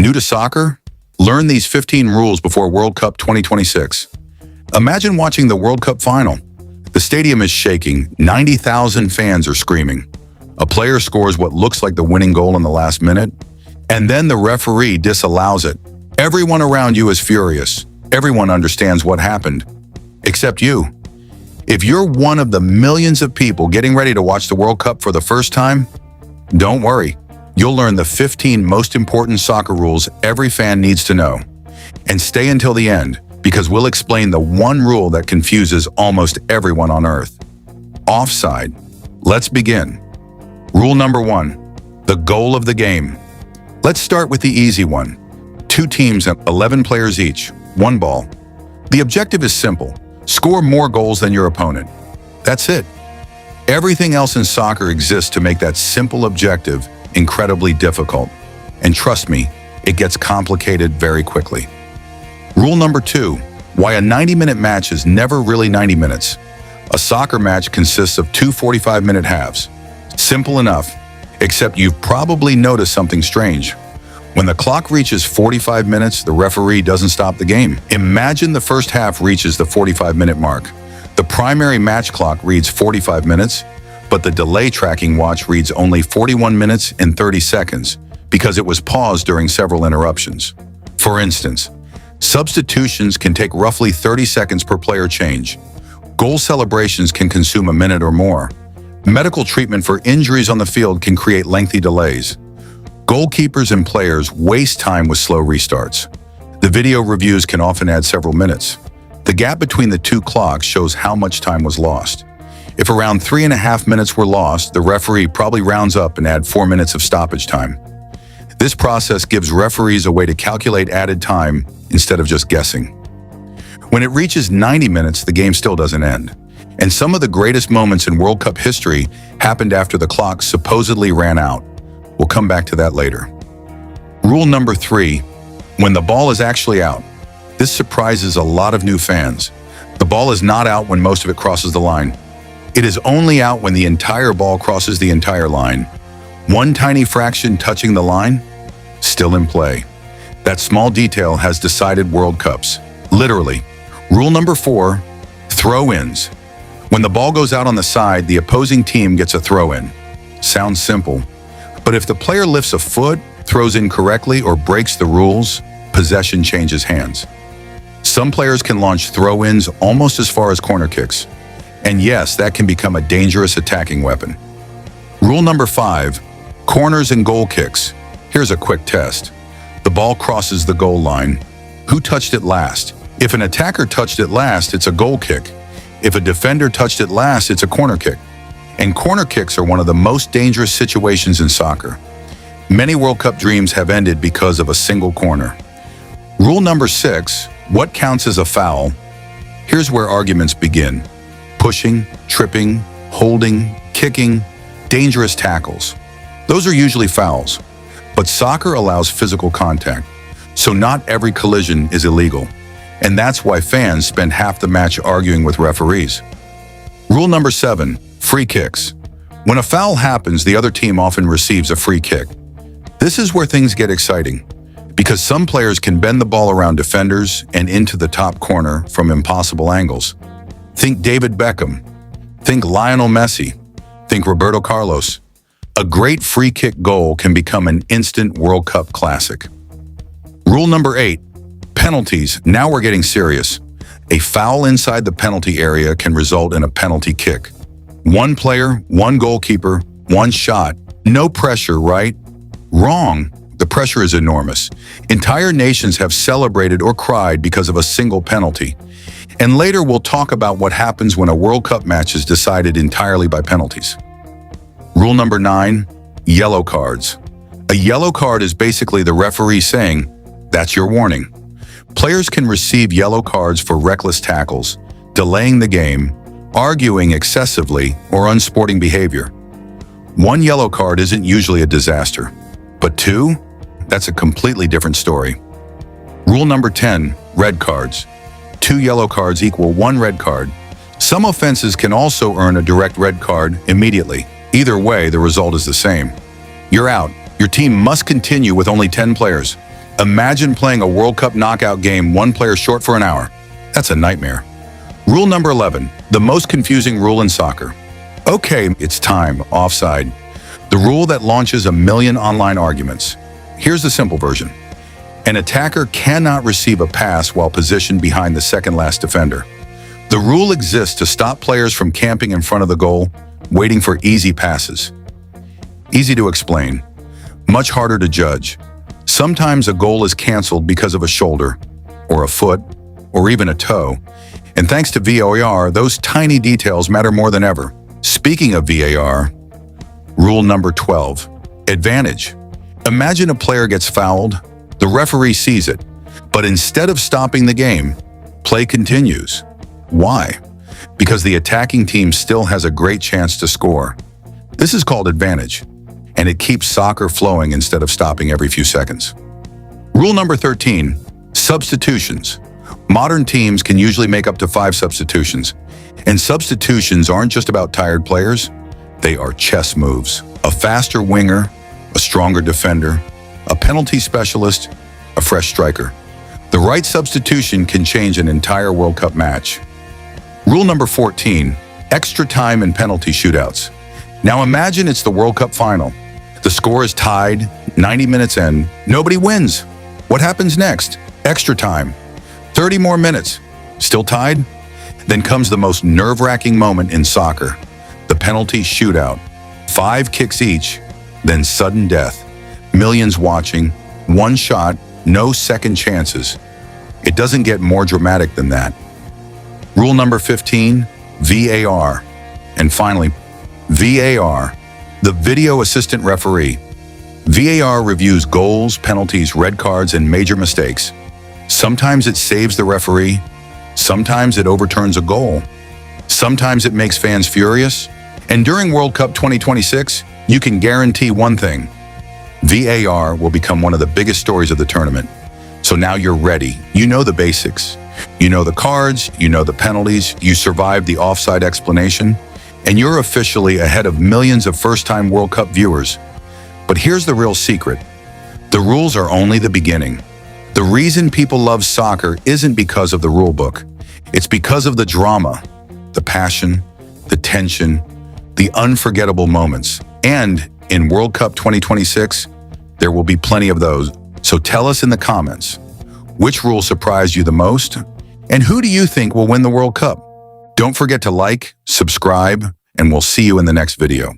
New to soccer? Learn these 15 rules before World Cup 2026. Imagine watching the World Cup final. The stadium is shaking, 90,000 fans are screaming. A player scores what looks like the winning goal in the last minute, and then the referee disallows it. Everyone around you is furious. Everyone understands what happened, except you. If you're one of the millions of people getting ready to watch the World Cup for the first time, don't worry. You'll learn the 15 most important soccer rules every fan needs to know. And stay until the end, because we'll explain the one rule that confuses almost everyone on Earth. Offside. Let's begin. Rule number 1, the goal of the game. Let's start with the easy one. 2 teams and 11 players each, 1 ball. The objective is simple. Score more goals than your opponent. That's it. Everything else in soccer exists to make that simple objective incredibly difficult. And trust me, it gets complicated very quickly. Rule number 2, why a 90-minute match is never really 90 minutes. A soccer match consists of 2 45-minute halves. Simple enough, except you've probably noticed something strange. When the clock reaches 45 minutes, the referee doesn't stop the game. Imagine the first half reaches the 45-minute mark. The primary match clock reads 45 minutes, but the delay tracking watch reads only 41 minutes and 30 seconds because it was paused during several interruptions. For instance, substitutions can take roughly 30 seconds per player change. Goal celebrations can consume a minute or more. Medical treatment for injuries on the field can create lengthy delays. Goalkeepers and players waste time with slow restarts. The video reviews can often add several minutes. The gap between the 2 clocks shows how much time was lost. If around 3.5 minutes were lost, the referee probably rounds up and adds 4 minutes of stoppage time. This process gives referees a way to calculate added time instead of just guessing. When it reaches 90 minutes, the game still doesn't end. And some of the greatest moments in World Cup history happened after the clock supposedly ran out. We'll come back to that later. Rule number 3, when the ball is actually out. This surprises a lot of new fans. The ball is not out when most of it crosses the line. It is only out when the entire ball crosses the entire line. One tiny fraction touching the line, still in play. That small detail has decided World Cups. Literally. Rule number 4, throw-ins. When the ball goes out on the side, the opposing team gets a throw-in. Sounds simple. But if the player lifts a foot, throws incorrectly, or breaks the rules, possession changes hands. Some players can launch throw-ins almost as far as corner kicks. And yes, that can become a dangerous attacking weapon. Rule number 5, corners and goal kicks. Here's a quick test. The ball crosses the goal line. Who touched it last? If an attacker touched it last, it's a goal kick. If a defender touched it last, it's a corner kick. And corner kicks are one of the most dangerous situations in soccer. Many World Cup dreams have ended because of a single corner. Rule number 6, what counts as a foul? Here's where arguments begin. Pushing, tripping, holding, kicking, dangerous tackles. Those are usually fouls. But soccer allows physical contact, so not every collision is illegal. And that's why fans spend half the match arguing with referees. Rule number 7, free kicks. When a foul happens, the other team often receives a free kick. This is where things get exciting, because some players can bend the ball around defenders and into the top corner from impossible angles. Think David Beckham. Think Lionel Messi. Think Roberto Carlos. A great free kick goal can become an instant World Cup classic. Rule number 8, penalties. Now we're getting serious. A foul inside the penalty area can result in a penalty kick. One player, one goalkeeper, one shot. No pressure, right? Wrong. The pressure is enormous. Entire nations have celebrated or cried because of a single penalty. And later we'll talk about what happens when a World Cup match is decided entirely by penalties. Rule number 9, yellow cards. A yellow card is basically the referee saying, that's your warning. Players can receive yellow cards for reckless tackles, delaying the game, arguing excessively, or unsporting behavior. One yellow card isn't usually a disaster, but 2? That's a completely different story. Rule number 10, red cards. 2 yellow cards equal 1 red card. Some offenses can also earn a direct red card immediately. Either way, the result is the same. You're out. Your team must continue with only 10 players. Imagine playing a World Cup knockout game one player short for an hour. That's a nightmare. Rule number 11, the most confusing rule in soccer. Okay, it's time, offside. The rule that launches a million online arguments. Here's the simple version. An attacker cannot receive a pass while positioned behind the second last defender. The rule exists to stop players from camping in front of the goal, waiting for easy passes. Easy to explain, much harder to judge. Sometimes a goal is canceled because of a shoulder, or a foot, or even a toe. And thanks to VAR, those tiny details matter more than ever. Speaking of VAR, rule number 12, advantage. Imagine a player gets fouled, the referee sees it, but instead of stopping the game, play continues. Why? Because the attacking team still has a great chance to score. This is called advantage, and it keeps soccer flowing instead of stopping every few seconds. Rule number 13, substitutions. Modern teams can usually make up to 5 substitutions, and substitutions aren't just about tired players, they are chess moves. A faster winger, a stronger defender, a penalty specialist, a fresh striker. The right substitution can change an entire World Cup match. Rule number 14, extra time and penalty shootouts. Now imagine it's the World Cup final. The score is tied, 90 minutes in, nobody wins. What happens next? Extra time. 30 more minutes. Still tied? Then comes the most nerve-wracking moment in soccer, the penalty shootout. 5 kicks each, then sudden death. Millions watching, one shot, no second chances. It doesn't get more dramatic than that. Rule number 15, VAR. And finally, VAR, the video assistant referee. VAR reviews goals, penalties, red cards, and major mistakes. Sometimes it saves the referee, sometimes it overturns a goal, sometimes it makes fans furious, and during World Cup 2026, you can guarantee one thing. VAR will become one of the biggest stories of the tournament. So now you're ready. You know the basics. You know the cards, you know the penalties, you survived the offside explanation, and you're officially ahead of millions of first-time World Cup viewers. But here's the real secret. The rules are only the beginning. The reason people love soccer isn't because of the rule book. It's because of the drama, the passion, the tension, the unforgettable moments. And in World Cup 2026, there will be plenty of those. So tell us in the comments, which rule surprised you the most? And who do you think will win the World Cup? Don't forget to like, subscribe, and we'll see you in the next video.